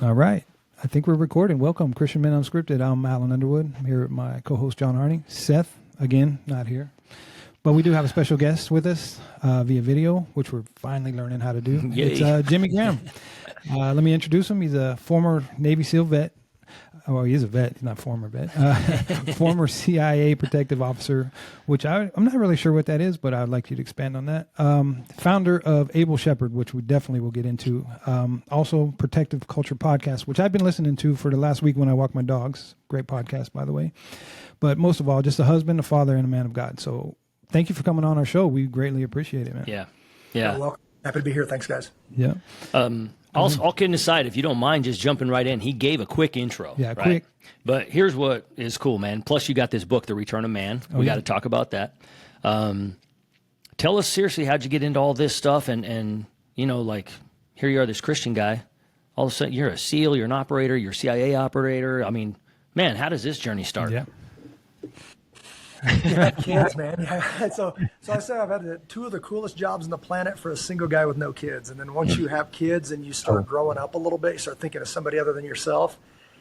All right. I think we're recording. Welcome, Christian Men Unscripted. I'm Alan Underwood. I'm here with my co-host, John Harney. Seth, again, not here. But we do have a special guest with us via video, which we're finally learning how to do. Yay. It's Jimmy Graham. Let me introduce him. He's a former Navy SEAL vet. Oh, he is a vet. He's not former vet. Former CIA protective officer, which I'm not really sure what that is, but I'd like you to expand on that. Founder of Able Shepherd, which we definitely will get into. Also, Protective Culture Podcast, which I've been listening to for the last week when I walk my dogs. Great podcast, by the way. But most of all, just a husband, a father, and a man of God. So thank you for coming on our show. We greatly appreciate it, man. Yeah. Yeah. Well, happy to be here. Thanks, guys. Yeah. All kidding aside, if you don't mind just jumping right in, he gave a quick intro. Yeah, right? quick. But here's what is cool, man. Plus, you got this book, The Return of Man. We got to talk about that. Tell us seriously, how'd you get into all this stuff? And you know, like, here you are, this Christian guy. All of a sudden, you're a SEAL, you're an operator, you're a CIA operator. I mean, man, how does this journey start? Yeah. Yeah, kids, man. Yeah. So I say I've had two of the coolest jobs on the planet for a single guy with no kids. And then once you have kids and you start growing up a little bit, you start thinking of somebody other than yourself,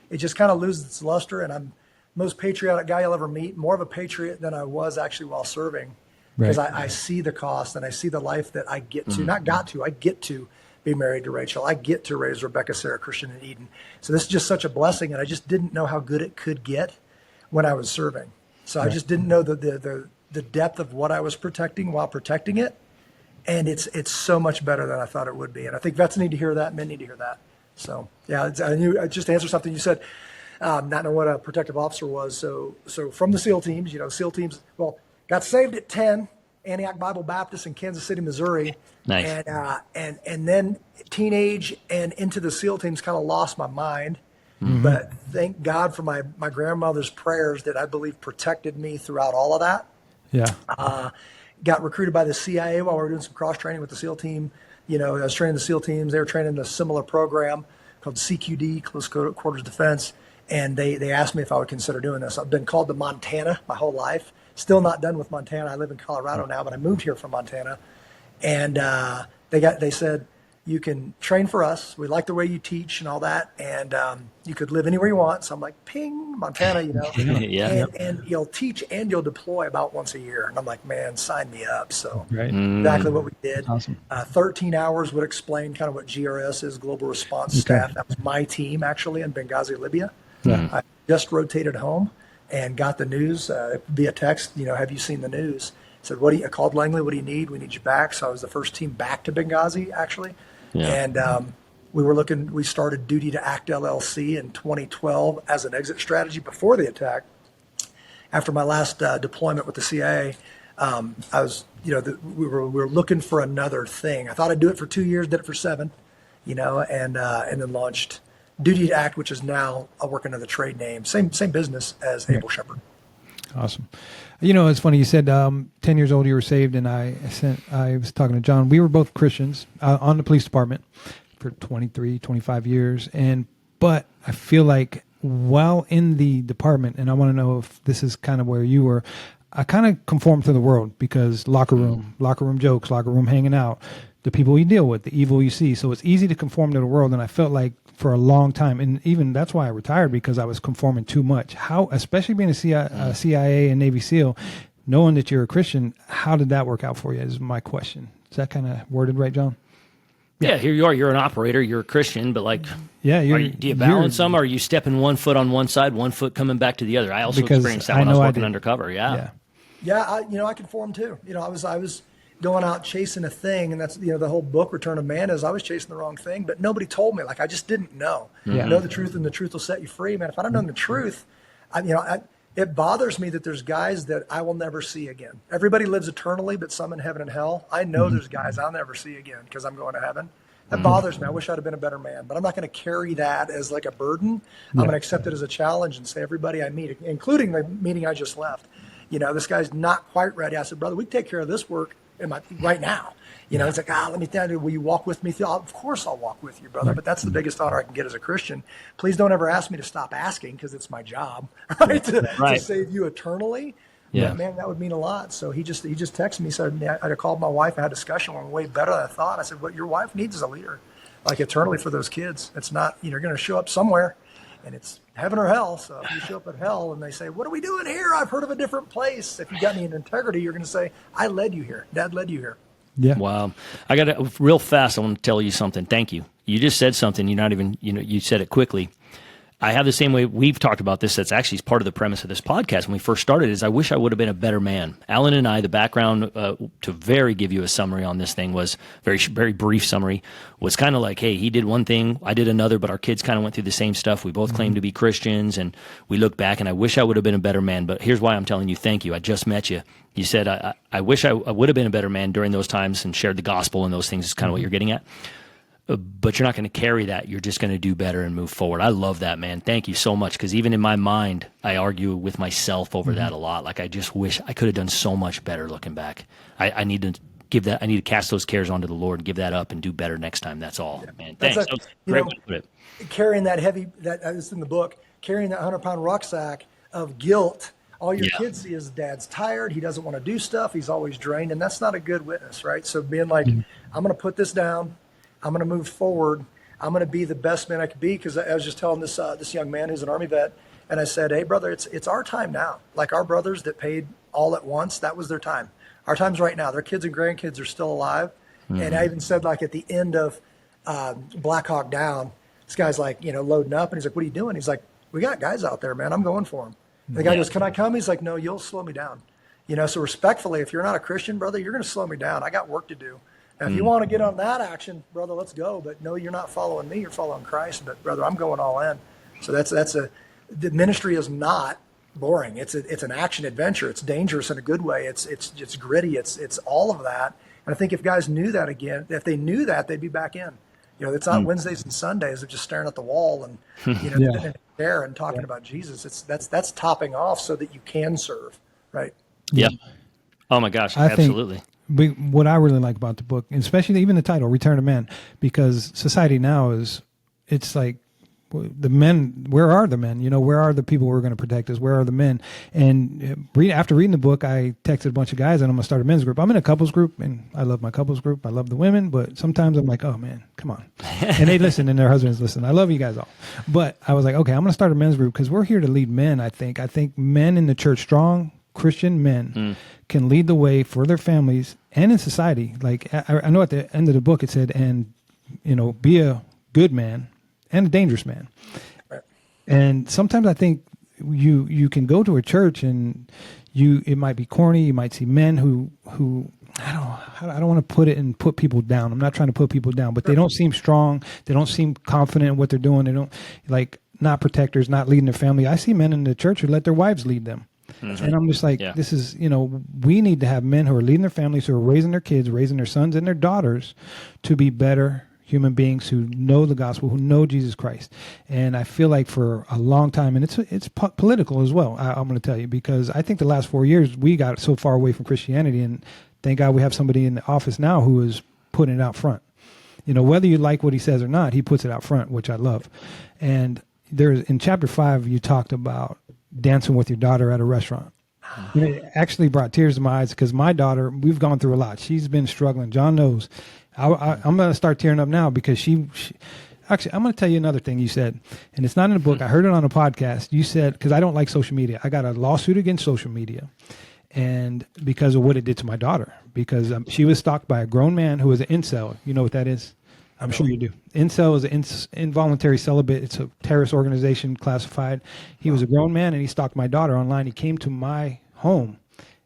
it just kind of loses its luster. And I'm the most patriotic guy you'll ever meet, more of a patriot than I was actually while serving. Because I see the cost and I see the life that I get to, I get to be married to Rachel. I get to raise Rebecca, Sarah, Christian, and Eden. So this is just such a blessing. And I just didn't know how good it could get when I was serving. So I just didn't know the depth of what I was protecting while protecting it. And it's so much better than I thought it would be. And I think vets need to hear that, men need to hear that. So, yeah, just to answer something you said, not know what a protective officer was. So from the SEAL teams, SEAL teams, got saved at 10, Antioch Bible Baptist in Kansas City, Missouri. Nice. And then teenage and into the SEAL teams kind of lost my mind. But thank God for my grandmother's prayers that I believe protected me throughout all of that. Yeah. Got recruited by the CIA while we were doing some cross training with the SEAL team. I was training the SEAL teams. They were training in a similar program called CQD, Close Quarters Defense. And they asked me if I would consider doing this. I've been called to Montana my whole life. Still not done with Montana. I live in Colorado now, but I moved here from Montana. And they said, you can train for us. We like the way you teach and all that. And you could live anywhere you want. So I'm like, ping, Montana, Yeah. And you'll teach and you'll deploy about once a year. And I'm like, man, sign me up. So Right. exactly what we did. Awesome. 13 hours would explain kind of what GRS is, Global Response Staff. That was my team, actually, in Benghazi, Libya. Yeah. I just rotated home and got the news via text. Have you seen the news? Said, I called Langley, what do you need? We need you back. So I was the first team back to Benghazi, actually. Yeah. And we started Duty to Act LLC in 2012 as an exit strategy before the attack. After my last deployment with the CIA, I was, we were looking for another thing. I thought I'd do it for 2 years, did it for 7, and then launched Duty to Act, which is now I work under the trade name, same business as Able Shepherd. Awesome. It's funny. You said 10 years old you were saved, and I was talking to John. We were both Christians on the police department for 23, 25 years. But I feel like while in the department, and I want to know if this is kind of where you were, I kind of conformed to the world because locker room jokes, locker room hanging out, the people you deal with, the evil you see. So it's easy to conform to the world. And I felt like for a long time, and even that's why I retired, because I was conforming too much. How, especially being a CIA and Navy SEAL, knowing that you're a Christian, how did that work out for you is my question. Is that kind of worded right, John? Yeah, here you are. You're an operator. You're a Christian, but do you balance them? Or are you stepping one foot on one side, one foot coming back to the other? I also experienced that when I was working undercover. Yeah. I conform too. I was going out chasing a thing, and that's the whole book Return of Man is I was chasing the wrong thing, but nobody told me. Like I just didn't know. Know the truth, and the truth will set you free, man. If I don't know the truth, it bothers me that there's guys that I will never see again. Everybody lives eternally, but some in heaven and hell. I know there's guys I'll never see again because I'm going to heaven. That bothers me. I wish I'd have been a better man, but I'm not going to carry that as like a burden. I'm going to accept it as a challenge and say everybody I meet, including the meeting I just left, this guy's not quite ready. I said, brother, we can take care of this work right now. It's like, let me tell you, will you walk with me through? Of course I'll walk with you, brother. But that's the biggest honor I can get as a Christian. Please don't ever ask me to stop asking because it's my job, right? To save you eternally. Yeah. But man, that would mean a lot. So he just texted me, said, I called my wife, I had a discussion, we're way better than I thought. I said, what your wife needs is a leader. like eternally for those kids. It's not, you're going to show up somewhere and it's heaven or hell. So if you show up at hell and they say, what are we doing here? I've heard of a different place. If you got any integrity, you're going to say, I led you here. Dad led you here. Yeah. Wow. I got to real fast. I want to tell you something. Thank you. You just said something. You're not even, you said it quickly. I have the same way we've talked about this. That's actually part of the premise of this podcast when we first started is I wish I would have been a better man. Alan and I, the background to give you a summary on this thing was very brief summary was kind of like, hey, he did one thing, I did another, but our kids kind of went through the same stuff. We both claimed to be Christians and we look back and I wish I would have been a better man. But here's why I'm telling you, thank you. I just met you. You said, I wish I would have been a better man during those times and shared the gospel and those things is kind of what you're getting at. But you're not going to carry that. You're just going to do better and move forward. I love that, man. Thank you so much. Because even in my mind, I argue with myself over that a lot. Like I just wish I could have done so much better looking back. I need to give that. I need to cast those cares onto the Lord, give that up, and do better next time. That's all, man. Thanks. That was a great way to put it. Carrying that heavy, that is in the book, carrying that 100-pound rucksack of guilt. All your kids see is dad's tired. He doesn't want to do stuff. He's always drained, and that's not a good witness, right? So being like, I'm going to put this down. I'm going to move forward. I'm going to be the best man I could be. Because I was just telling this young man who's an Army vet, and I said, hey, brother, it's our time now. Like our brothers that paid all at once, that was their time. Our time's right now. Their kids and grandkids are still alive. And I even said, like at the end of Black Hawk Down, this guy's like, loading up, and he's like, what are you doing? He's like, we got guys out there, man. I'm going for them. And the guy goes, can I come? He's like, no, you'll slow me down. So respectfully, if you're not a Christian, brother, you're going to slow me down. I got work to do. Now, if you want to get on that action, brother, let's go. But no, you're not following me. You're following Christ. But brother, I'm going all in. So the ministry is not boring. It's an action adventure. It's dangerous in a good way. It's gritty. It's all of that. And I think if guys knew that again, if they knew that, they'd be back in. It's not Wednesdays and Sundays of just staring at the wall and there and talking about Jesus. That's topping off so that you can serve, right? Yeah. Oh my gosh, absolutely. What I really like about the book, especially even the title, Return to Man, because society now it's like the men, where are the men? Where are the people who are going to protect us? Where are the men? And after reading the book, I texted a bunch of guys and I'm going to start a men's group. I'm in a couples group and I love my couples group. I love the women, but sometimes I'm like, oh man, come on. And they listen and their husbands listen. I love you guys all. But I was like, okay, I'm going to start a men's group because we're here to lead men, I think. I think men in the church, strong Christian men, can lead the way for their families and in society. Like I know at the end of the book it said, and be a good man and a dangerous man. And sometimes I think you can go to a church and it might be corny. You might see men who I don't want to put it and put people down. I'm not trying to put people down, but they don't seem strong. They don't seem confident in what they're doing. They don't not protectors, not leading their family. I see men in the church who let their wives lead them. And I'm just like, this is, we need to have men who are leading their families, who are raising their kids, raising their sons and their daughters to be better human beings who know the gospel, who know Jesus Christ. And I feel like for a long time, and it's political as well, I'm going to tell you, because I think the last 4 years we got so far away from Christianity, and thank God we have somebody in the office now who is putting it out front. Whether you like what he says or not, he puts it out front, which I love. And in chapter 5, you talked about dancing with your daughter at a restaurant. And it actually brought tears to my eyes because my daughter, we've gone through a lot. She's been struggling. John knows. I'm going to start tearing up now because she actually, I'm going to tell you another thing you said, and it's not in the book. I heard it on a podcast. You said, because I don't like social media. I got a lawsuit against social media, and because of what it did to my daughter, because she was stalked by a grown man who was an incel. You know what that is? I'm sure you do. Incel is an involuntary celibate. It's a terrorist organization classified. He was a grown man, and he stalked my daughter online. He came to my home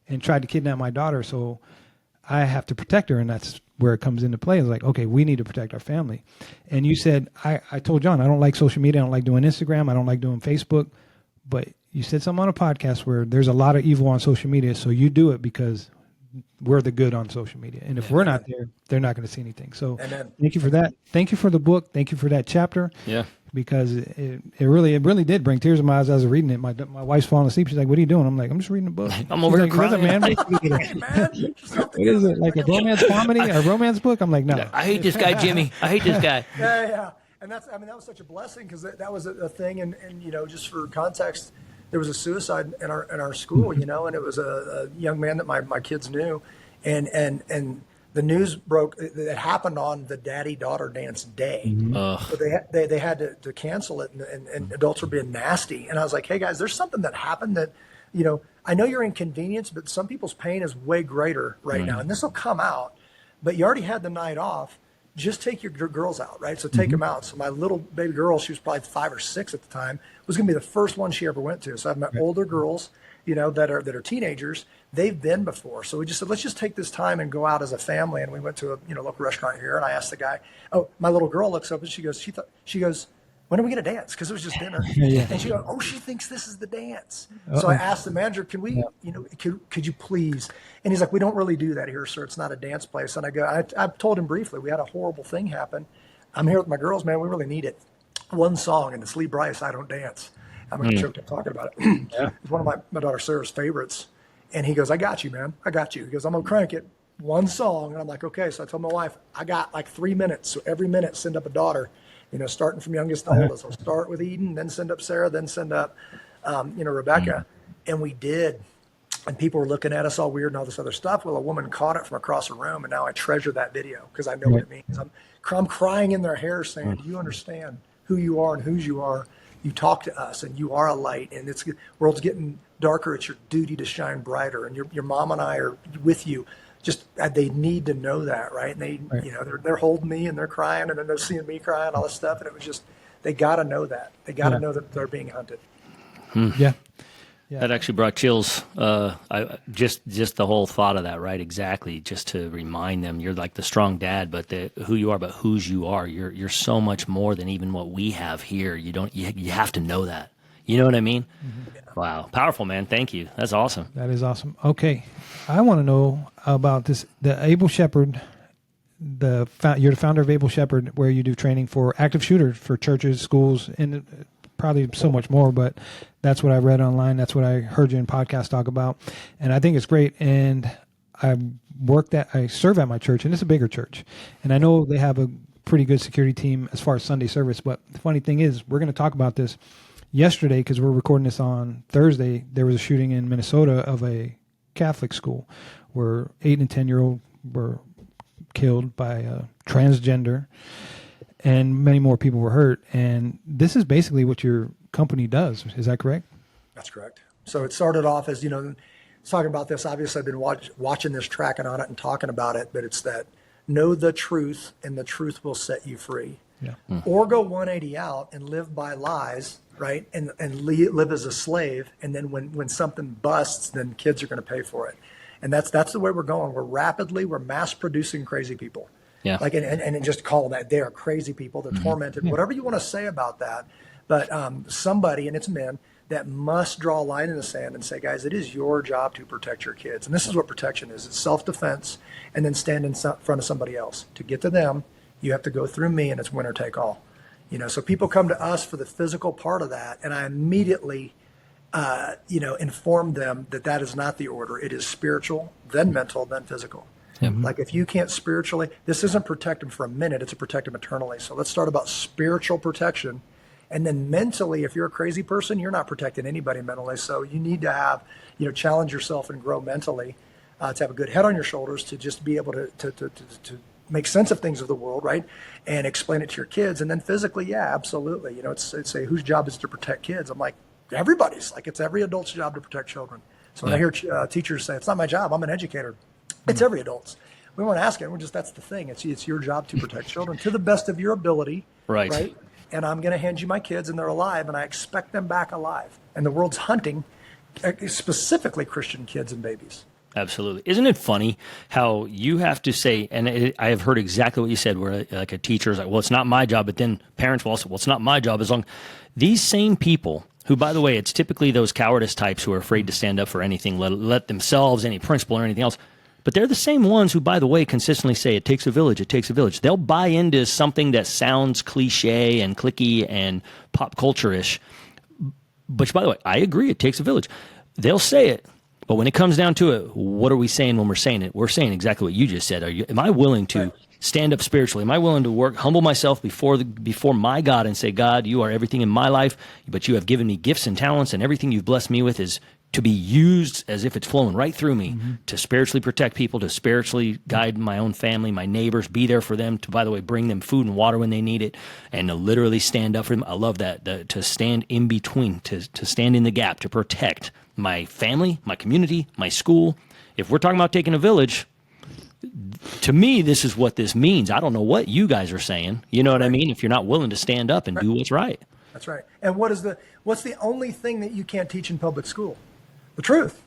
and tried to kidnap my daughter, so I have to protect her, and that's where it comes into play. It's like, okay, we need to protect our family. And you said, I told John, I don't like social media. I don't like doing Instagram. I don't like doing Facebook. But you said something on a podcast where there's a lot of evil on social media, so you do it because we're the good on social media. And if we're not there, they're not going to see anything. So thank you for that. Thank you for the book. Thank you for that chapter. Yeah. Because it really did bring tears in my eyes as I was reading it. My wife's falling asleep. She's like, what are you doing? I'm like, I'm just reading the book. I'm over here crying. Man, what is it, like a romance comedy, a romance book? I'm like, no. I hate this guy, Jimmy. I hate this guy. Yeah. And that was such a blessing because that was a thing. And just for context, there was a suicide in our school, and it was a young man that my kids knew. And the news broke. It happened on the daddy-daughter dance day. Ugh. So they had to cancel it, and adults were being nasty. And I was like, hey guys, there's something that happened that, I know you're inconvenienced, but some people's pain is way greater right now, and this will come out. But you already had the night off. Just take your girls out, right? So take them out. So my little baby girl, she was probably 5 or 6 at the time, was going to be the first one she ever went to. So I have my older girls, that are teenagers. They've been before. So we just said, let's just take this time and go out as a family. And we went to a local restaurant here, and I asked the guy, oh, my little girl looks up and she goes, when are we going to dance? Because it was just dinner. And she goes, oh, she thinks this is the dance. So I asked the manager, can we, could you please? And he's like, we don't really do that here, sir. It's not a dance place. And I told him briefly, we had a horrible thing happen. I'm here with my girls, man. We really need it. One song, and it's Lee Brice, I Don't Dance. I'm going to choke up talking about it. It's one of my daughter Sarah's favorites. And he goes, I got you, man. I got you. He goes, I'm going to crank it. One song. And I'm like, okay. So I told my wife, I got like 3 minutes. So every minute, send up a daughter, starting from youngest to oldest. I'll start with Eden, then send up Sarah, then send up, Rebecca. And we did. And people were looking at us all weird and all this other stuff. Well, a woman caught it from across the room. And now I treasure that video because I know what it means. I'm crying in their hair saying, do you understand who you are and whose you are? You talk to us, and you are a light, and the world's getting darker. It's your duty to shine brighter, and your mom and I are with you. Just they need to know that, right? And they're holding me and they're crying, and then they're seeing me cry and all this stuff, and it was just they got to know that. They got to know that they're being hunted. Yeah. That actually brought chills. Just the whole thought of that, right? Exactly. Just to remind them, you're like the strong dad, but who you are, but whose you are. You're so much more than even what we have here. You have to know that. You know what I mean? Mm-hmm. Wow, powerful, man. Thank you. That's awesome. That is awesome. Okay, I want to know about this. The Able Shepherd. You're the founder of Able Shepherd, where you do training for active shooters for churches, schools, and probably so much more, but that's what I read online. That's what I heard you in podcast talk about. And I think it's great. And I serve at my church, and it's a bigger church. And I know they have a pretty good security team as far as Sunday service. But the funny thing is, we're going to talk about this yesterday because we're recording this on Thursday. There was a shooting in Minnesota of a Catholic school where 8 and 10-year-old were killed by a transgender, and many more people were hurt. And this is basically what your company does. Is that correct? That's correct. So it started off as, talking about this. Obviously, I've been watching this, tracking on it and talking about it, but it's that know the truth and the truth will set you free. Yeah. Or go 180 out and live by lies, right? And live as a slave. And then when something busts, then kids are going to pay for it. And that's the way we're going. We're mass producing crazy people. Yeah. And just call them that. They are crazy people. They're tormented, whatever you want to say about that. But somebody, and it's men, that must draw a line in the sand and say, guys, it is your job to protect your kids. And this is what protection is. It's self-defense and then stand in front of somebody else. To get to them, you have to go through me, and it's winner take all. So people come to us for the physical part of that, and I immediately inform them that is not the order. It is spiritual, then mental, then physical. Mm-hmm. Like if you can't spiritually, this isn't protect them for a minute, it's a protect them eternally. So let's start about spiritual protection. And then mentally, if you're a crazy person, you're not protecting anybody mentally. So you need to have, challenge yourself and grow mentally, to have a good head on your shoulders, to just be able to make sense of things of the world, right? And explain it to your kids. And then physically, yeah, absolutely. It's a, whose job is to protect kids? I'm like, everybody's. Like, it's every adult's job to protect children. So when I hear teachers say, it's not my job, I'm an educator. It's every adult's. We weren't asking. That's the thing. It's your job to protect children to the best of your ability. Right. And I'm going to hand you my kids, and they're alive, and I expect them back alive. And the world's hunting specifically Christian kids and babies. Absolutely. Isn't it funny how you have to say, and I have heard exactly what you said, where like a teacher is like, well, it's not my job, but then parents will also, well, it's not my job, as long these same people who, by the way, it's typically those cowardice types who are afraid to stand up for anything, let themselves, any principle or anything else. But they're the same ones who, by the way, consistently say it takes a village, it takes a village. They'll buy into something that sounds cliche and cliquey and pop culture-ish. But by the way, I agree, it takes a village. They'll say it. But when it comes down to it, what are we saying when we're saying it? We're saying exactly what you just said. Am I willing to stand up spiritually? Am I willing to humble myself before my God and say, God, you are everything in my life, but you have given me gifts and talents, and everything you've blessed me with is to be used as if it's flowing right through me to spiritually protect people, to spiritually guide my own family, my neighbors, be there for them, to, by the way, bring them food and water when they need it, and to literally stand up for them. I love that, to stand in between, to stand in the gap, to protect my family, my community, my school. If we're talking about taking a village, to me, this is what this means. I don't know what you guys are saying. You know what I mean? If you're not willing to stand up and do what's right. That's right. And what's the only thing that you can't teach in public school? The truth.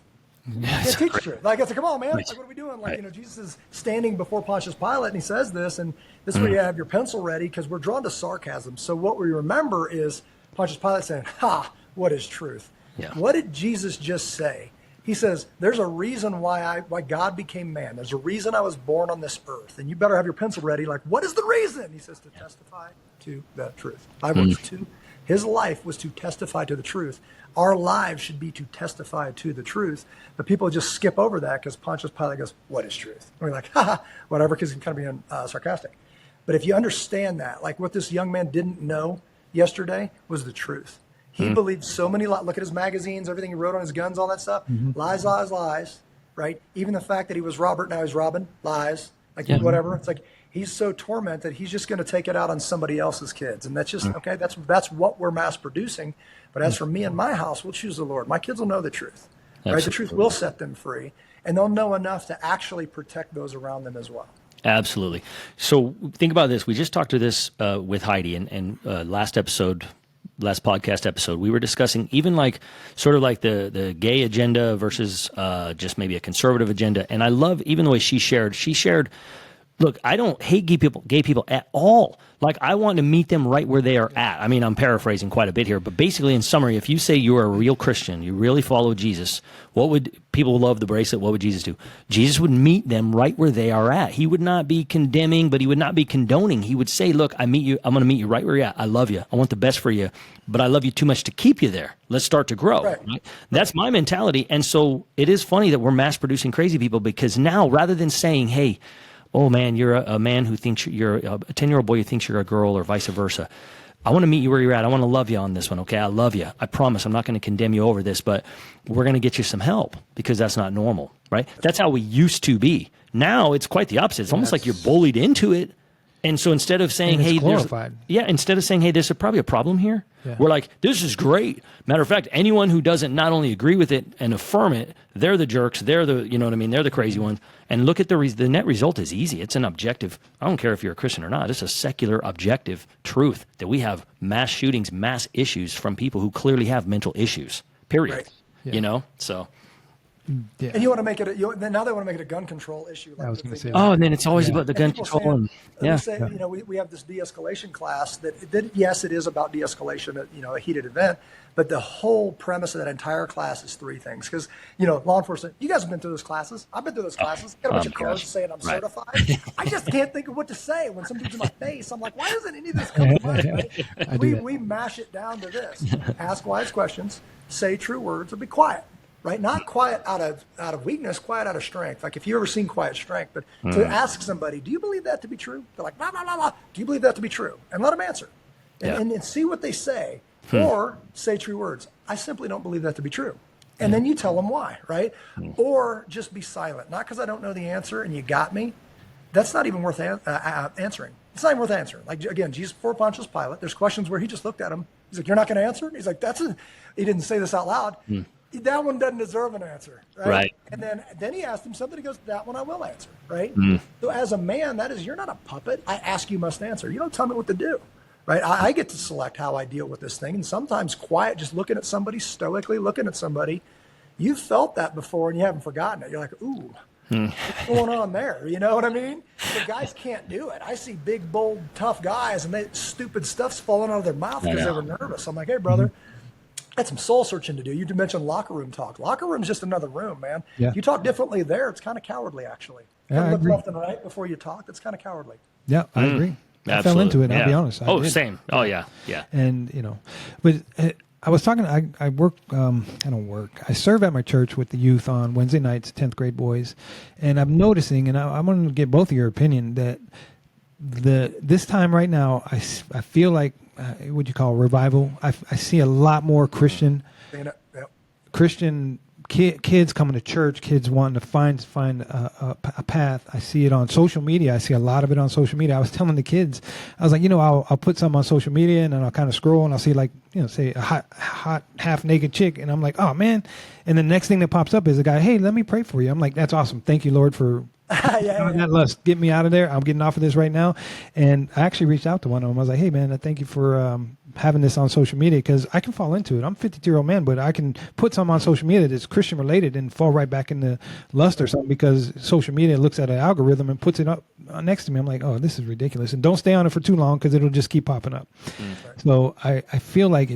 You can't teach the truth. Like, it's like, come on, man. Like, what are we doing? Like, Jesus is standing before Pontius Pilate and he says this, and this is where you have your pencil ready, because we're drawn to sarcasm. So what we remember is Pontius Pilate saying, ha, what is truth? Yeah. What did Jesus just say? He says, there's a reason why God became man. There's a reason I was born on this earth. And you better have your pencil ready. Like, what is the reason? He says, to testify to the truth. 5 words, 2. His life was to testify to the truth. Our lives should be to testify to the truth. But people just skip over that because Pontius Pilate goes, what is truth? And we're like, haha, whatever, because he's kind of being sarcastic. But if you understand that, like what this young man didn't know yesterday was the truth. He believed so many lies. Look at his magazines, everything he wrote on his guns, all that stuff. Lies, lies, lies, right? Even the fact that he was Robert, now he's Robin, lies, like whatever. It's like he's so tormented, he's just going to take it out on somebody else's kids. And that's just, okay, that's what we're mass producing. But as for me and my house, we'll choose the Lord. My kids will know the truth, right? The truth will set them free, and they'll know enough to actually protect those around them as well. Absolutely. So think about this. We just talked to this with Heidi, and last podcast episode, we were discussing even like sort of like the gay agenda versus just maybe a conservative agenda. And I love even the way she shared, look, I don't hate gay people at all. Like, I want to meet them right where they are at. I mean, I'm paraphrasing quite a bit here, but basically in summary, if you say you are a real Christian, you really follow Jesus, what would people love the bracelet? What would Jesus do? Jesus would meet them right where they are at. He would not be condemning, but he would not be condoning. He would say, look, I'm going to meet you right where you're at. I love you. I want the best for you, but I love you too much to keep you there. Let's start to grow. Right? That's my mentality. And so it is funny that we're mass producing crazy people, because now rather than saying, hey, oh man, you're a man who thinks you're a 10-year-old boy who thinks you're a girl, or vice versa. I want to meet you where you're at. I want to love you on this one. Okay. I love you. I promise I'm not going to condemn you over this, but we're going to get you some help, because that's not normal, right? That's how we used to be. Now it's quite the opposite. It's almost like you're bullied into it. And so instead of saying, hey, instead of saying, hey, there's probably a problem here, we're like, this is great. Matter of fact, anyone who doesn't not only agree with it and affirm it, they're the jerks. They're the, you know what I mean? They're the crazy ones. And look at the net result is easy. It's an objective. I don't care if you're a Christian or not. It's a secular objective truth that we have mass shootings, mass issues from people who clearly have mental issues, period. Right. Yeah. You know, so. Yeah. And you want to make it now they want to make it a gun control issue. Like I was going to say. Oh, and then it's always about the gun control. You know, we have this de-escalation class that yes, it is about de-escalation at, you know, a heated event, but the whole premise of that entire class is 3 things. Because, you know, law enforcement, you guys have been through those classes. I've been through those classes. Got a bunch of cards saying I'm certified. I just can't think of what to say when something's in my face. I'm like, why doesn't any of this come to mind? Right? We mash it down to this: ask wise questions, say true words, or be quiet. Right? Not quiet out of weakness, quiet out of strength. Like, if you ever seen quiet strength, but to ask somebody, do you believe that to be true? They're like, blah, blah, blah, blah. Do you believe that to be true? And let them answer. And see what they say. Or say true words. I simply don't believe that to be true. And then you tell them why, right? Or just be silent. Not because I don't know the answer and you got me. That's not even worth answering. It's not even worth answering. Like, again, Jesus before Pontius Pilate, there's questions where he just looked at him. He's like, you're not going to answer? He's like, he didn't say this out loud. That one doesn't deserve an answer, right? And then he asked him something. He goes, that one I will answer, right? So as a man, that is, you're not a puppet. I ask, you must answer. You don't tell me what to do, right? I get to select how I deal with this thing. And sometimes quiet, just looking at somebody, stoically looking at somebody, you've felt that before and you haven't forgotten it. You're like, ooh, what's going on there? You know what I mean? The guys can't do it. I see big, bold, tough guys, and stupid stuff's falling out of their mouth because they were nervous. I'm like, hey, brother, that's some soul searching to do. You mentioned locker room talk. Locker room's just another room, man. Yeah. You talk differently there. It's kind of cowardly, actually. Yeah, look left and right before you talk. That's kind of cowardly. Yeah, I agree. I fell into it. I'll be honest. Same. Oh, yeah. And you know, but I was talking. I work. I don't work. I serve at my church with the youth on Wednesday nights, 10th grade boys, and I'm noticing, and I wanted to get both of your opinion that this time right now, I feel like. What you call revival? I see a lot more Christian kids coming to church, kids wanting to find a path. I see it on social media. I see a lot of it on social media. I was telling the kids, I was like, I'll put something on social media and then I'll kind of scroll and I'll see like, say a hot half naked chick. And I'm like, oh man. And the next thing that pops up is a guy, hey, let me pray for you. I'm like, that's awesome. Thank you, Lord, for that lust. Get me out of there. I'm getting off of this right now. And I actually reached out to one of them. I was like, hey man, I thank you for, having this on social media, because I can fall into it. I'm a 52-year-old man, but I can put something on social media that's Christian related and fall right back into lust or something, because social media looks at an algorithm and puts it up next to me. I'm like, oh, this is ridiculous. And don't stay on it for too long, because it'll just keep popping up. So I feel like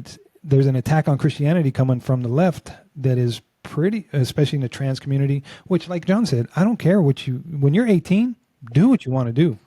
there's an attack on Christianity coming from the left that is pretty, especially in the trans community, which, like John said, I don't care when you're 18, do what you want to do.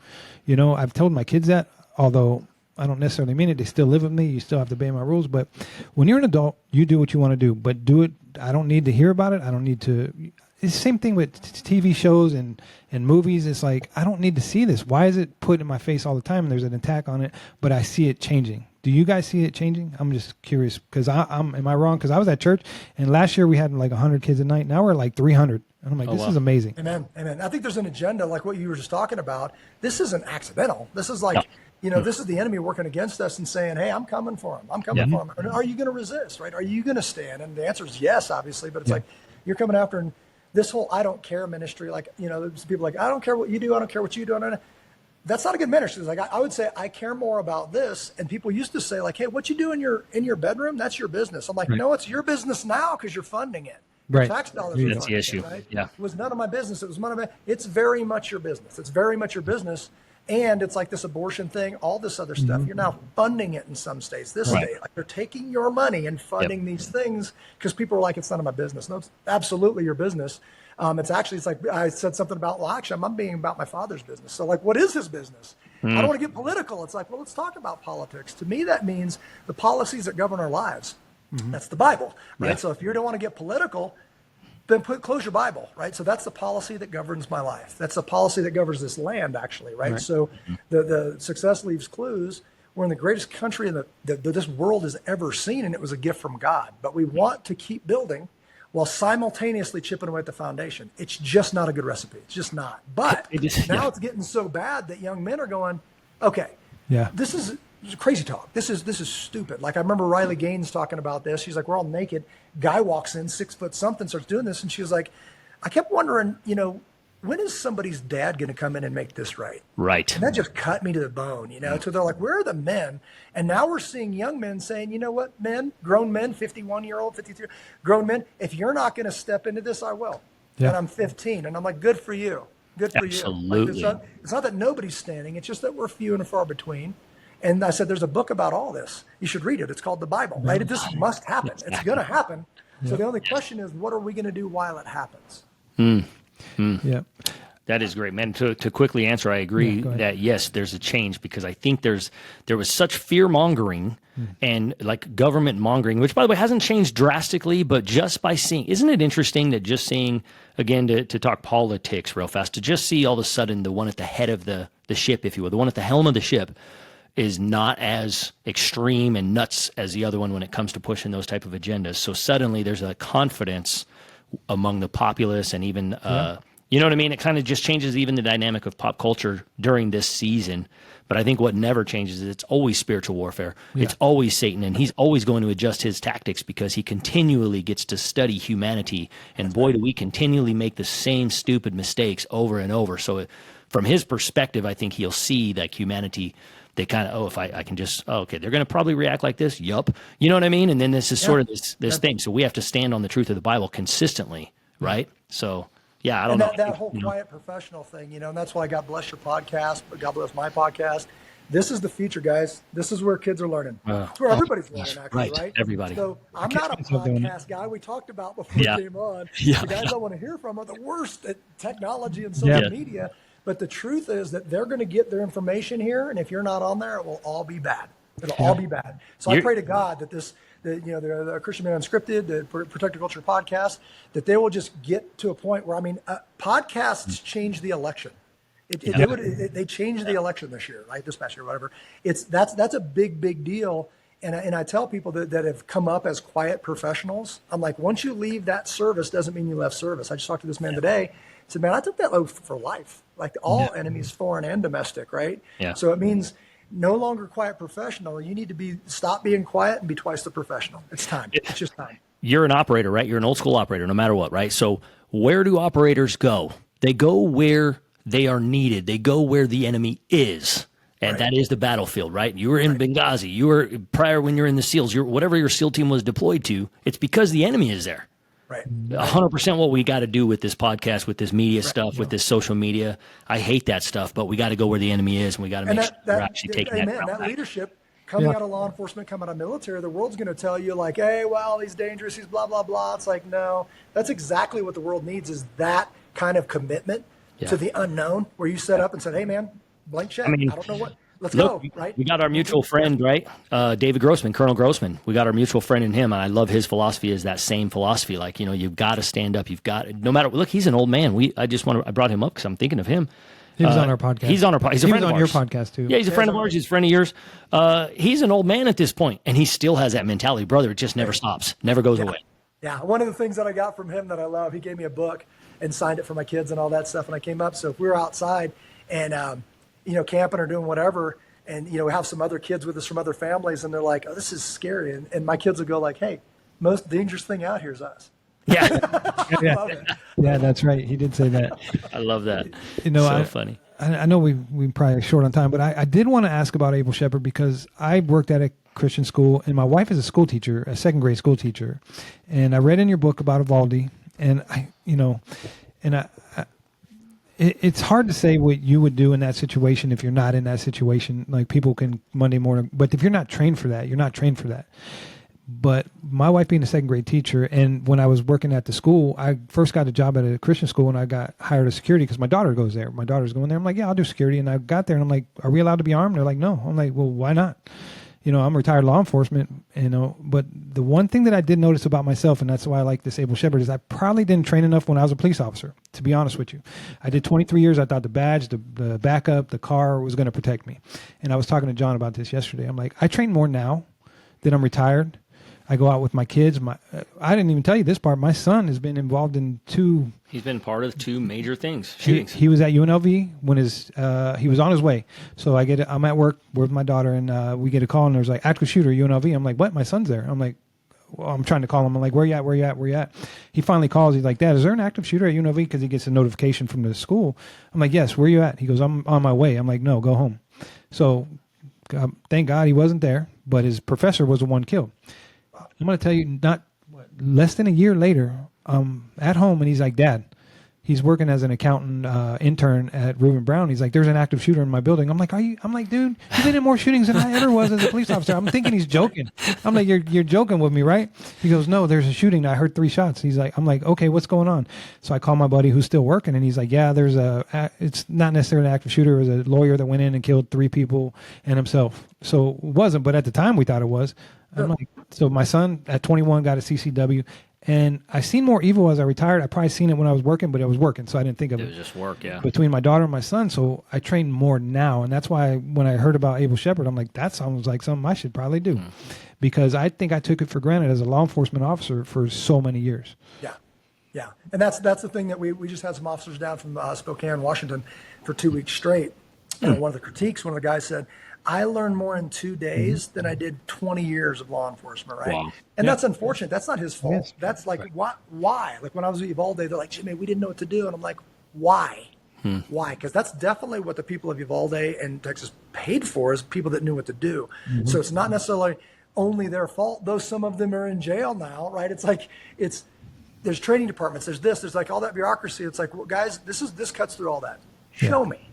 I've told my kids that, although I don't necessarily mean it. They still live with me. You still have to obey my rules. But when you're an adult, you do what you want to do. But do it. I don't need to hear about it. I don't need to. It's the same thing with TV shows and movies. It's like, I don't need to see this. Why is it put in my face all the time? And there's an attack on it, but I see it changing. Do you guys see it changing? I'm just curious, because am I wrong? Because I was at church, and last year we had like 100 kids a night. Now we're like 300. And I'm like, this is amazing. Amen. I think there's an agenda, like what you were just talking about. This isn't accidental. This is like, this is the enemy working against us and saying, hey, I'm coming for him. I'm coming for him. And are you going to resist, right? Are you going to stand? And the answer is yes, obviously. But it's like, you're coming after, and this whole I don't care ministry, like, there's people like, I don't care what you do. I don't care what you do. That's not a good ministry. It's like, I would say, I care more about this. And people used to say like, hey, what you do in your bedroom, that's your business. I'm like, no, it's your business now, because you're funding it. Right. Tax dollars. That's the issue. Right? Yeah. It was none of my business. It was none of it. It's very much your business. It's very much your business. And it's like this abortion thing, all this other stuff. You're now funding it in some states. This state, like, they're taking your money and funding these things, because people are like, it's none of my business. No, it's absolutely your business. It's like I said something about, well, actually, I'm being about my father's business. So like, what is his business? I don't want to get political. It's like, well, let's talk about politics. To me, that means the policies that govern our lives. That's the Bible, right? So if you don't want to get political, then close your Bible, right? So that's the policy that governs my life. That's the policy that governs this land, actually, right? So the success leaves clues. We're in the greatest country that this world has ever seen, and it was a gift from God. But we want to keep building while simultaneously chipping away at the foundation. It's just not a good recipe. It's just not. But now it's getting so bad that young men are going, okay, this is crazy talk. This is stupid. Like, I remember Riley Gaines talking about this. She's like, we're all naked. Guy walks in, 6 foot something, starts doing this. And she was like, I kept wondering, when is somebody's dad going to come in and make this right? Right. And that just cut me to the bone, So they're like, where are the men? And now we're seeing young men saying, you know what, men, grown men, 51-year-old, 53, grown men, if you're not going to step into this, I will. And I'm 15. And I'm like, good for you. Good for you. Absolutely. Like, it's not that nobody's standing. It's just that we're few and far between. And I said, there's a book about all this. You should read it. It's called the Bible, right? This must happen. Exactly. It's going to happen. So the only question is, what are we going to do while it happens? Yeah. That is great, man. To quickly answer, I agree that yes, there's a change, because I think there was such fear mongering and like government mongering, which by the way hasn't changed drastically, but just by seeing, isn't it interesting that just seeing, again, to talk politics real fast, to just see all of a sudden the one at the head of the ship, if you will, the one at the helm of the ship is not as extreme and nuts as the other one when it comes to pushing those type of agendas. So suddenly there's a confidence among the populace, and even, you know what I mean? It kind of just changes even the dynamic of pop culture during this season. But I think what never changes is it's always spiritual warfare. Yeah. It's always Satan, and he's always going to adjust his tactics, because he continually gets to study humanity. And boy, do we continually make the same stupid mistakes over and over. So from his perspective, I think he'll see that humanity, they kind of, if I can just, okay, they're going to probably react like this. Yup. You know what I mean? And then this is sort of this thing. So we have to stand on the truth of the Bible consistently, right? So, yeah, I don't know. That whole quiet professional thing, and that's why God bless your podcast, but God bless my podcast. This is the future, guys. This is where kids are learning. It's where everybody's learning, actually, right? Everybody. So I'm not a podcast guy. We talked about before we came on. The guys I want to hear from are the worst at technology and social media. But the truth is that they're going to get their information here, and if you're not on there, it will all be bad. It'll all be bad. So I pray to God that the Christian Men Unscripted, the Protector Culture podcast, that they will just get to a point where, podcasts change the election. They changed the election this year, right? This past year, whatever. That's a big deal. And I tell people that have come up as quiet professionals, I'm like, once you leave that service, doesn't mean you left service. I just talked to this man today. He said, man, I took that oath for life, like all enemies, foreign and domestic, right? Yeah. So it means no longer quiet professional. You need to stop being quiet and be twice the professional. It's time. It's just time. You're an operator, right? You're an old school operator, no matter what, right? So where do operators go? They go where they are needed. They go where the enemy is. And that is the battlefield, right? You were in Benghazi. You were prior when you're in the SEALs. Whatever your SEAL team was deployed to, it's because the enemy is there. Right. 100% what we got to do with this podcast, with this media stuff, with this social media. I hate that stuff, but we got to go where the enemy is, and we got to make sure we're actually taking that ground back. Leadership coming out of law enforcement, coming out of military, the world's going to tell you like, hey, well, he's dangerous, he's blah, blah, blah. It's like, no, that's exactly what the world needs, is that kind of commitment to the unknown, where you set up and said, hey, man, blank check. I don't know what. Let's go, right? We got our mutual friend, right? David Grossman, Colonel Grossman. We got our mutual friend in him, and I love his philosophy. Is that same philosophy? Like, you've got to stand up. You've got, no matter. Look, he's an old man. I brought him up because I'm thinking of him. He was on our podcast. He's on our podcast. He's a friend of ours. He was on your podcast too. Yeah, he's a friend of ours. He's a friend of yours. He's an old man at this point, and he still has that mentality, brother. It just never stops, never goes away. Yeah, one of the things that I got from him that I love, he gave me a book and signed it for my kids and all that stuff when I came up. So if we were outside and camping or doing whatever, and we have some other kids with us from other families, and they're like, "Oh, this is scary," and my kids will go like, "Hey, most dangerous thing out here is us." Yeah, yeah, that's right. He did say that. I love that. So funny. I know we probably short on time, but I did want to ask about Able Shepherd, because I worked at a Christian school, and my wife is a school teacher, a second grade school teacher, and I read in your book about Uvalde, and it's hard to say what you would do in that situation if you're not in that situation. Like, people can Monday morning, but if you're not trained for that, you're not trained for that. But my wife being a second grade teacher, and when I was working at the school, I first got a job at a Christian school, and I got hired as security because my daughter goes there. My daughter's going there. I'm like, yeah, I'll do security. And I got there, and I'm like, are we allowed to be armed? They're like, no. I'm like, well, why not? I'm retired law enforcement, but the one thing that I did notice about myself, and that's why I like this Able Shepherd, is I probably didn't train enough when I was a police officer, to be honest with you. I did 23 years. I thought the badge, the backup, the car was going to protect me. And I was talking to John about this yesterday. I'm like, I train more now that I'm retired. I go out with my kids. I didn't even tell you this part. My son has been involved in two. He's been part of two major things. Shootings. He was at UNLV when he was on his way. So I'm at work with my daughter, and we get a call, and there's like, active shooter, UNLV. I'm like, what? My son's there. I'm like, well, I'm trying to call him. I'm like, where you at? Where you at? Where you at? He finally calls. He's like, Dad, is there an active shooter at UNLV? Because he gets a notification from the school. I'm like, yes. Where you at? He goes, I'm on my way. I'm like, no, go home. So thank God he wasn't there, but his professor was the one killed. I'm going to tell you, less than a year later, at home, and he's like, Dad, he's working as an accountant intern at Reuben Brown. He's like, there's an active shooter in my building. I'm like, dude, you've been in more shootings than I ever was as a police officer. I'm thinking he's joking. I'm like, you're joking with me, right? He goes, no, there's a shooting. I heard 3 shots. I'm like, okay, what's going on? So I call my buddy who's still working, and he's like, yeah, it's not necessarily an active shooter. It was a lawyer that went in and killed 3 people and himself. So it wasn't, but at the time we thought it was. I'm like, so my son at 21 got a CCW, and I seen more evil as I retired. I probably seen it when I was working, but I was working, so I didn't think of it. It was just work, yeah. Between my daughter and my son, so I train more now, and that's why when I heard about Able Shepherd, I'm like, that sounds like something I should probably do, because I think I took it for granted as a law enforcement officer for so many years. Yeah, and that's the thing that we just had some officers down from Spokane, Washington, for 2 weeks straight. And one of the critiques, one of the guys said, I learned more in 2 days than I did 20 years of law enforcement, right? Wow. And that's unfortunate. That's not his fault. Yes. That's like, why? Like when I was at Uvalde, they're like, Jimmy, we didn't know what to do. And I'm like, why? Why? Because that's definitely what the people of Uvalde and Texas paid for, is people that knew what to do. So it's not necessarily only their fault, though some of them are in jail now, right? It's like, there's training departments, there's like all that bureaucracy. It's like, well, guys, this cuts through all that. Show me.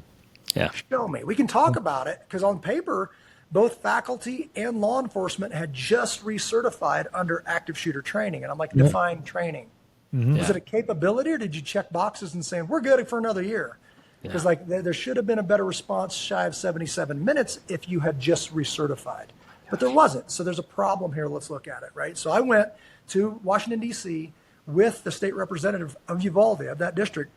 Yeah. Show me. We can talk about it, because on paper, both faculty and law enforcement had just recertified under active shooter training. And I'm like, define training. Was it a capability, or did you check boxes and saying, we're good for another year? Because there should have been a better response shy of 77 minutes if you had just recertified. But there wasn't. So there's a problem here. Let's look at it, right? So I went to Washington, D.C. with the state representative of Uvalde, of that district,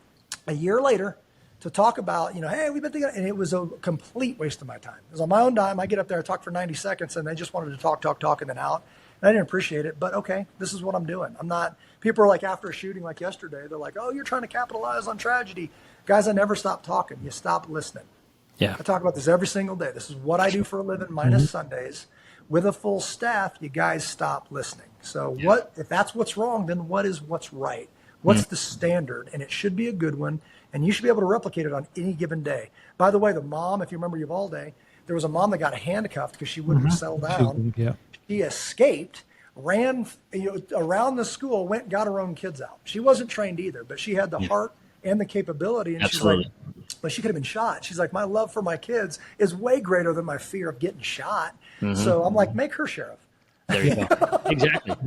a year later, to talk about, hey, we've been thinking, and it was a complete waste of my time. It was on my own dime. I get up there, I talk for 90 seconds, and they just wanted to talk, and then out. And I didn't appreciate it, but okay, this is what I'm doing. I'm not, people are like, after a shooting like yesterday, they're like, oh, you're trying to capitalize on tragedy. Guys, I never stop talking. You stop listening. Yeah. I talk about this every single day. This is what I do for a living, minus Sundays. With a full staff, you guys stop listening. So if that's what's wrong, then what's right? What's the standard? And it should be a good one. And you should be able to replicate it on any given day. By the way, the mom, if you remember Uvalde, there was a mom that got handcuffed because she wouldn't settle down. She escaped, ran around the school, got her own kids out. She wasn't trained either, but she had the heart and the capability. And Absolutely. she's like, but she could have been shot. She's like, my love for my kids is way greater than my fear of getting shot. So I'm like, make her sheriff. There you go.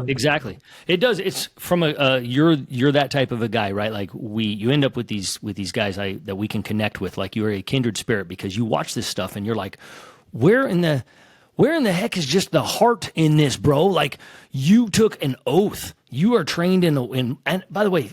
Exactly. It does. It's from you're that type of a guy, right? Like you end up with these guys that we can connect with. Like you're a kindred spirit because you watch this stuff and you're like, where in the heck is just the heart in this, bro? Like you took an oath. You are trained and by the way,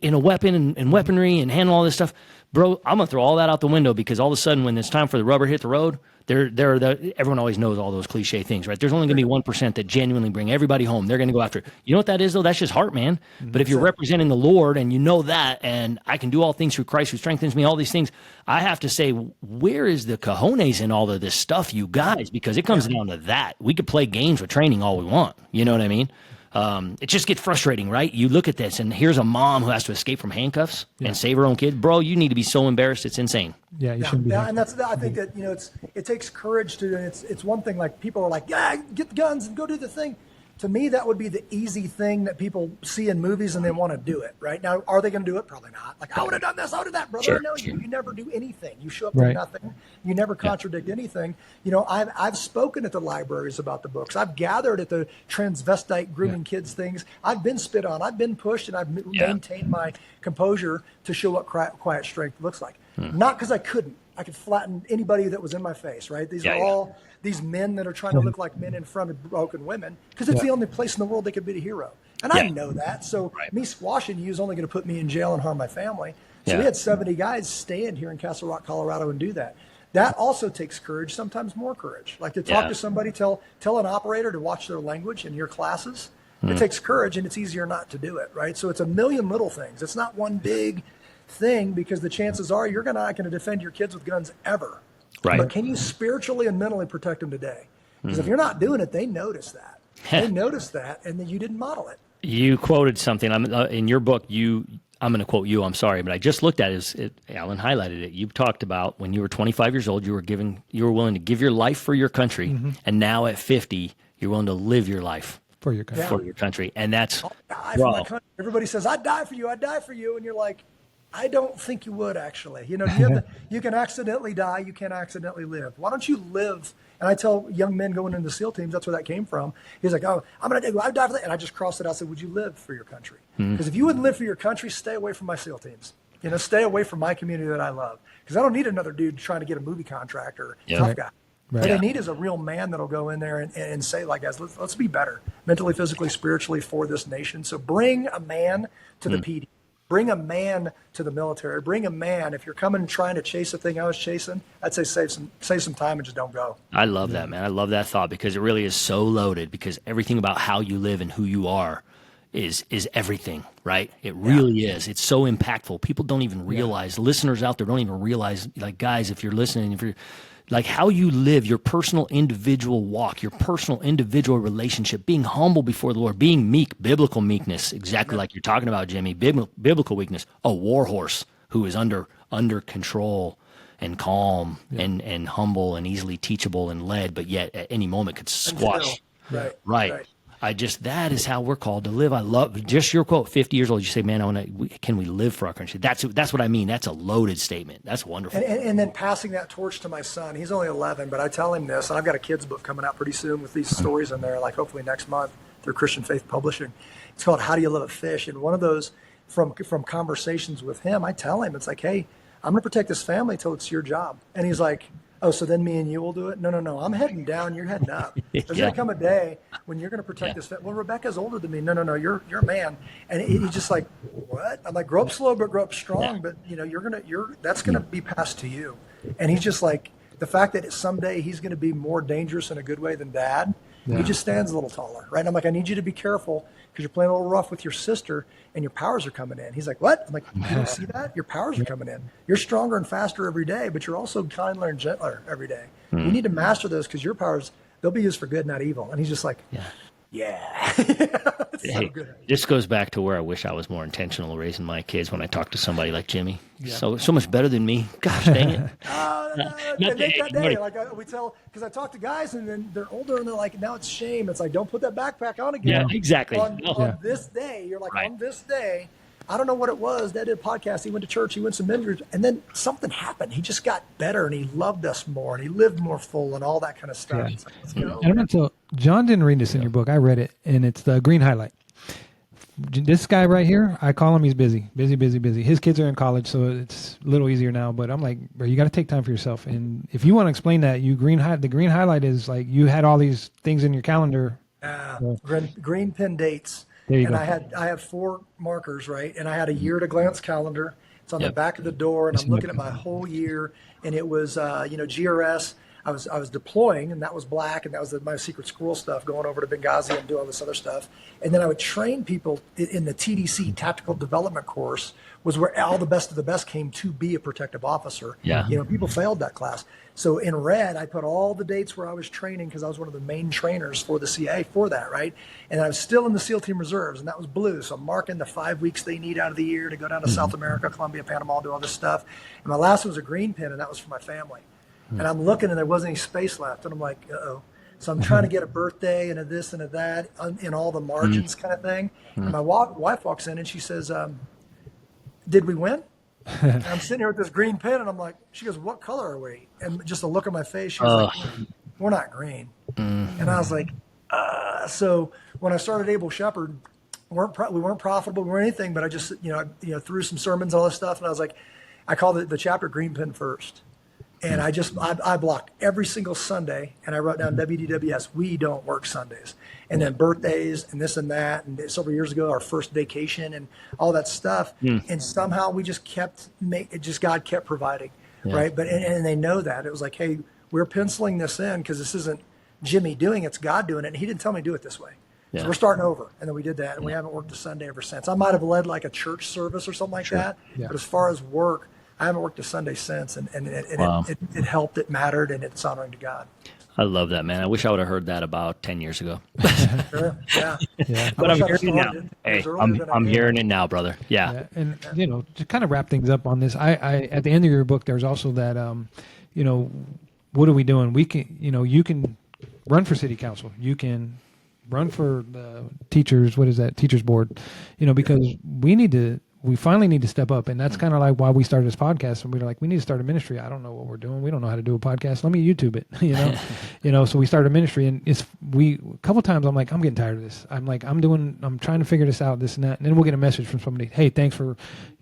in a weapon and weaponry and handle all this stuff, bro. I'm gonna throw all that out the window because all of a sudden when it's time for the rubber hit the road, everyone always knows all those cliche things, right? There's only going to be 1% that genuinely bring everybody home. They're going to go after it. You know what that is, though? That's just heart, man. But if you're representing the Lord and you know that, and I can do all things through Christ who strengthens me, all these things, I have to say, where is the cojones in all of this stuff, you guys? Because it comes down to that. We could play games with training all we want. You know what I mean? It just gets frustrating, right? You look at this, and here's a mom who has to escape from handcuffs and save her own kid. Bro, you need to be so embarrassed. It's insane. Yeah, you shouldn't be. And I think that it takes courage to. It's one thing like people are like, get the guns and go do the thing. To me, that would be the easy thing that people see in movies and they want to do it. Right now, are they going to do it? Probably not. Like I would have done this, I would have that, brother. Sure. No, you never do anything. You show up with nothing. You never contradict anything. I've spoken at the libraries about the books. I've gathered at the transvestite grooming kids things. I've been spit on. I've been pushed, and I've maintained my composure to show what quiet strength looks like. Not because I couldn't. I could flatten anybody that was in my face, right? These are all these men that are trying to look like men in front of broken women because it's the only place in the world they could be a hero. And I know that. So me squashing you is only going to put me in jail and harm my family. So we had 70 guys stand here in Castle Rock, Colorado and do that. That also takes courage, sometimes more courage. Like to talk to somebody, tell an operator to watch their language in your classes. It takes courage, and it's easier not to do it, right? So it's a million little things. It's not one big thing because the chances are you're not going to defend your kids with guns ever. Right. But can you spiritually and mentally protect them today? Because if you're not doing it, they notice that. They notice that, and then you didn't model it. You quoted something in your book. I'm going to quote you. I'm sorry, but I just looked at it. Alan highlighted it. You talked about when you were 25 years old, you were willing to give your life for your country, and now at 50, you're willing to live your life for your country. For your country, and that's I'll die for my country. Everybody says, "I'd die for you. I'd die for you," and you're like, I don't think you would actually. You can accidentally die. You can't accidentally live. Why don't you live? And I tell young men going into SEAL teams, that's where that came from. He's like, oh, I'd die for that. And I just crossed it out and said, would you live for your country? Because if you wouldn't live for your country, stay away from my SEAL teams. Stay away from my community that I love. Because I don't need another dude trying to get a movie contract or tough guy. What I need is a real man that'll go in there and say, like, guys, let's be better mentally, physically, spiritually for this nation. So bring a man to the PD. Bring a man to the military. Bring a man. If you're coming and trying to chase a thing I was chasing, I'd say save some time and just don't go. I love that, man. I love that thought because it really is so loaded because everything about how you live and who you are is everything, right? It really is. It's so impactful. People don't even realize, listeners out there don't even realize, like, guys, if you're listening, if you're like how you live your personal individual walk, your personal individual relationship, being humble before the Lord, being meek, biblical meekness, exactly like you're talking about, Jimmy, biblical weakness, a war horse who is under control and calm and humble and easily teachable and led, but yet at any moment could squash. Right. That is how we're called to live. I love just your quote, 50 years old. You say, man, can we live for our country? That's what I mean. That's a loaded statement. That's wonderful. And then passing that torch to my son. He's only 11, but I tell him this, and I've got a kid's book coming out pretty soon with these stories in there, like hopefully next month through Christian Faith Publishing. It's called How Do You Love a Fish? And one of those from conversations with him, I tell him, it's like, hey, I'm going to protect this family till it's your job. And he's like, oh, so then me and you will do it? No. I'm heading down. You're heading up. There's Yeah. going to come a day when you're going to protect this. Well, Rebecca's older than me. No. You're a man. And he's just like, what? I'm like, grow up slow, but grow up strong. Yeah. But that's going to be passed to you. And he's just like, the fact that someday he's going to be more dangerous in a good way than dad. He just stands a little taller, right? And I'm like, I need you to be careful because you're playing a little rough with your sister and your powers are coming in. He's like, what? I'm like, you don't see that? Your powers are coming in. You're stronger and faster every day, but you're also kinder and gentler every day. You need to master those because your powers, they'll be used for good, not evil. And he's just like, yeah. It's so good. This goes back to where I wish I was more intentional raising my kids when I talk to somebody like Jimmy. So much better than me. Gosh dang it. They make that day. Like we tell, because I talk to guys and then they're older and they're like, now it's shame. It's like, don't put that backpack on again. Yeah, exactly. On this day, you're like, on this day, I don't know what it was. Dad did a podcast. He went to church. He went to some ministries, and then something happened. He just got better, and he loved us more, and he lived more full, and all that kind of stuff. Yeah. It's like, let's go. And I'm going to tell John didn't read this in your book. I read it, and it's the green highlight. This guy right here, I call him, he's busy. His kids are in college, so it's a little easier now. But I'm like, bro, you got to take time for yourself. And if you want to explain that, the green highlight is like you had all these things in your calendar. Green pen dates. There you and go. I have 4 markers, right? And I had a year at a glance calendar. It's on the back of the door, and I'm looking at my whole year. And it was, GRS. I was deploying, and that was black, and that was my secret squirrel stuff, going over to Benghazi and doing all this other stuff. And then I would train people in the TDC Tactical Development course, was where all the best of the best came to be a protective officer. Yeah. People failed that class. So in red, I put all the dates where I was training because I was one of the main trainers for the CA for that, right? And I was still in the SEAL Team Reserves, and that was blue. So I'm marking the 5 weeks they need out of the year to go down to South America, Colombia, Panama, do all this stuff. And my last one was a green pin, and that was for my family. And I'm looking, and there wasn't any space left. And I'm like, uh-oh. So I'm trying to get a birthday and a this and a that in all the margins kind of thing. And my wife walks in, and she says, did we win? And I'm sitting here with this green pen, and I'm like, she goes, what color are we? And just a look at my face, she was like, we're not green. And I was like, so when I started Able Shepherd, we weren't profitable, we weren't anything, but I just, threw some sermons, all this stuff. And I was like, I called it the chapter Green Pen First. And I blocked every single Sunday, and I wrote down WDWS, we don't work Sundays. And then birthdays and this and that. And several years ago, our first vacation and all that stuff. And somehow we just God kept providing, right? But and they know that. It was like, hey, we're penciling this in because this isn't Jimmy doing it, it's God doing it. And he didn't tell me to do it this way. So we're starting over. And then we did that, and we haven't worked a Sunday ever since. I might have led like a church service or something like that. Yeah. But as far as work, I haven't worked a Sunday since, and it helped, it mattered, and it's honoring to God. I love that, man. I wish I would have heard that about 10 years ago. Sure, yeah. But I'm hearing it now. Hey, I'm hearing it now, brother. Yeah. And, to kind of wrap things up on this, I at the end of your book, there's also that, what are we doing? We can, you can run for city council. You can run for the teachers, teachers board, because we finally need to step up. And that's kind of like why we started this podcast. And we were like, we need to start a ministry. I don't know what we're doing. We don't know how to do a podcast. Let me YouTube it, so we started a ministry, and a couple times I'm like, I'm getting tired of this. I'm like, I'm trying to figure this out, this and that. And then we'll get a message from somebody. Hey, thanks for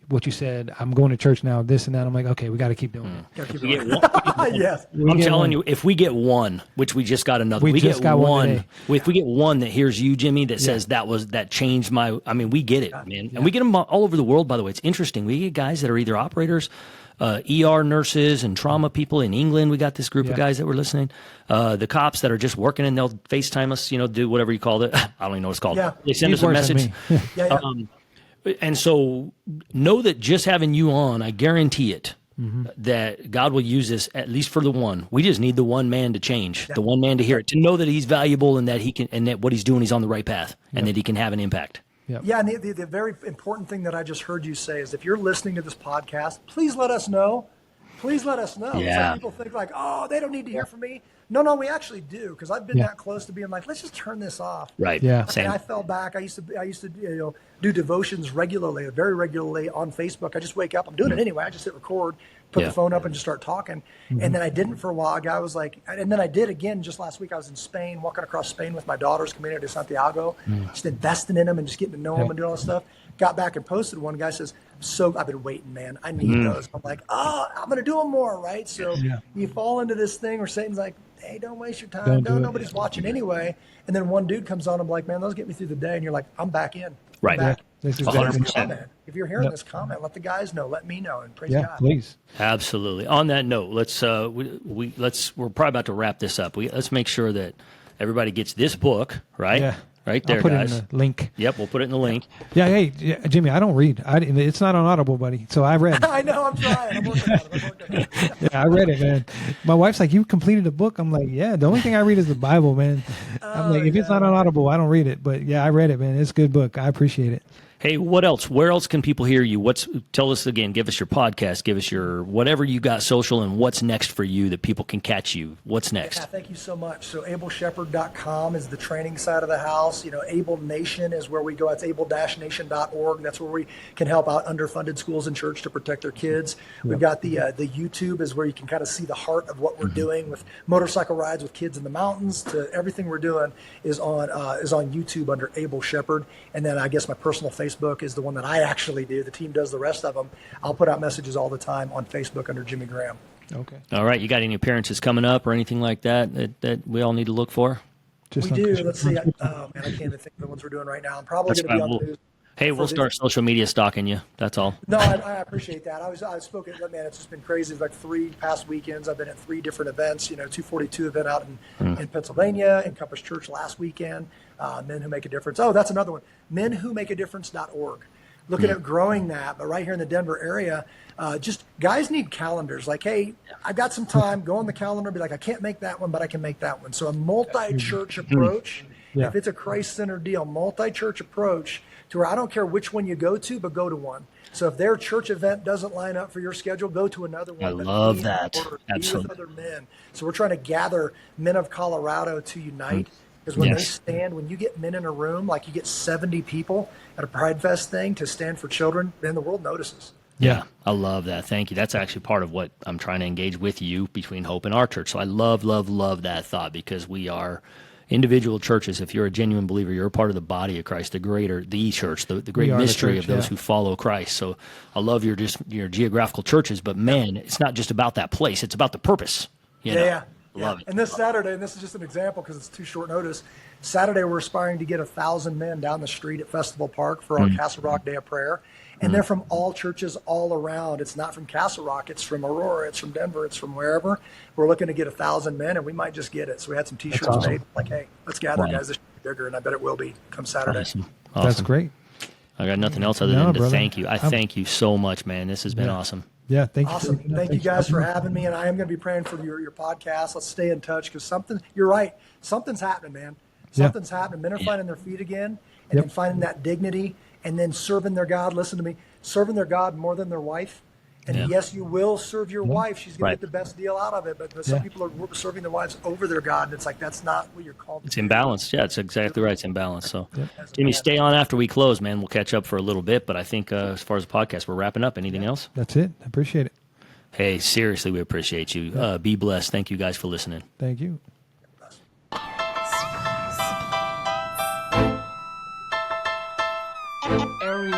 what you said. I'm going to church now, this and that. I'm like, okay, we got to keep doing it. Yes. I'm telling you, if we get one, which we just got another, we get one. If we get one that hears you, Jimmy, that says that changed we get it, man. And we get them all over the world, by the way. It's interesting. We get guys that are either operators, ER nurses and trauma people in England. We got this group of guys that were listening. The cops that are just working, and they'll FaceTime us, do whatever you call it. I don't even know what it's called. Yeah. They send us a message. And so know that just having you on, I guarantee it, that God will use this at least for the one. We just need the one man to change, the one man to hear it, to know that he's valuable and that he can, and that what he's doing, he's on the right path, and that he can have an impact. Yep. Yeah, and the very important thing that I just heard you say is if you're listening to this podcast, please let us know. Please let us know. Yeah. People think like, oh, they don't need to hear from me. No, we actually do, because I've been that close to being like, let's just turn this off. Right. Yeah. And I fell back. I used to do devotions regularly, very regularly on Facebook. I just wake up. I'm doing it anyway. I just hit record, put the phone up, and just start talking. And then I didn't for a while. A guy was like, and then I did again just last week. I was in Spain, walking across Spain with my daughters, coming into Santiago, just investing in them and just getting to know them and doing all this stuff. got back and posted one. Guy says, I've been waiting, man. I need those. I'm like, I'm going to do them more, right? So you fall into this thing where Satan's like, hey, don't waste your time. Nobody's watching anyway. And then one dude comes on. I'm like, man, those get me through the day. And you're like, I'm back in. Right. Back. This is 100%. If you're hearing this comment, let the guys know. Let me know. And praise God. Please. Absolutely. On that note, let's we're probably about to wrap this up. Let's make sure that everybody gets this book, right? Yeah. Right there, I'll put guys. it in the link. Yep, we'll put it in the link. Yeah, hey, Jimmy, I don't read. It's not on Audible, buddy. So I read. I know, I'm trying. I'm working on it. Yeah, I read it, man. My wife's like, you completed a book? I'm like, yeah, the only thing I read is the Bible, man. I'm like, if it's not on Audible, I don't read it. But yeah, I read it, man. It's a good book. I appreciate it. Hey, what else? Where else can people hear you? Tell us again, give us your podcast, give us your whatever you got social, and what's next for you that people can catch you. What's next? Yeah, thank you so much. So ableshepherd.com is the training side of the house. Able Nation is where we go. It's able-nation.org. That's where we can help out underfunded schools and church to protect their kids. We've got the YouTube is where you can kind of see the heart of what we're doing with motorcycle rides with kids in the mountains to everything we're doing is on YouTube under Able Shepherd. And then I guess my personal Facebook is the one that I actually do. The team does the rest of them. I'll put out messages all the time on Facebook under Jimmy Graham. Okay. All right. You got any appearances coming up or anything like that we all need to look for? We do. Let's see. Man, I can't even think of the ones we're doing right now. I'm probably going to be on the news. Hey, we'll start social media stalking you. That's all. No, I appreciate that. I spoke at, man, it's just been crazy. It's like 3 past weekends. I've been at 3 different events, 242 event out in Pennsylvania, in Compass Church last weekend, Men Who Make a Difference. Oh, that's another one, menwhomakeadifference.org. Looking at growing that, but right here in the Denver area, just guys need calendars. Like, hey, I've got some time, go on the calendar, be like, I can't make that one, but I can make that one. So a multi-church approach, if it's a Christ-centered deal, multi-church approach, to where I don't care which one you go to, but go to one. So if their church event doesn't line up for your schedule, go to another one. I love that. Absolutely. Be with other men. So we're trying to gather men of Colorado to unite. Because when you get men in a room, like you get 70 people at a Pride Fest thing to stand for children, then the world notices. Yeah, I love that. Thank you. That's actually part of what I'm trying to engage with you between Hope and our church. So I love that thought because we are individual churches. If you're a genuine believer, you're a part of the body of Christ, the church, the great mystery of those who follow Christ. So I love your geographical churches, but man, it's not just about that place. It's about the purpose. Love it. And this Saturday, and this is just an example because it's too short notice, Saturday we're aspiring to get 1,000 men down the street at Festival Park for our Castle Rock Day of Prayer. And they're from all churches all around. It's not from Castle Rock. It's from Aurora. It's from Denver. It's from wherever. We're looking to get 1,000 men, and we might just get it. So we had some T-shirts made. Like, hey, let's gather, guys. This should be bigger, and I bet it will be come Saturday. Awesome. That's great. I got nothing else other than to thank you. I thank you so much, man. This has been awesome. Yeah, thank you. Awesome. Thank you guys for having me, and I am going to be praying for your podcast. Let's stay in touch because you're right. Something's happening, man. Something's happening. Men are finding their feet again and then finding that dignity and then serving their God. Listen to me. Serving their God more than their wife. And yes, you will serve your wife. She's going to get the best deal out of it. But some people are serving their wives over their God. And it's like, that's not what you're called to. It's imbalanced. Yeah, it's exactly right. It's imbalanced. So, Jimmy, stay on after we close, man. We'll catch up for a little bit. But I think as far as the podcast, we're wrapping up. Anything else? That's it. I appreciate it. Hey, seriously, we appreciate you. Be blessed. Thank you guys for listening. Thank you. Every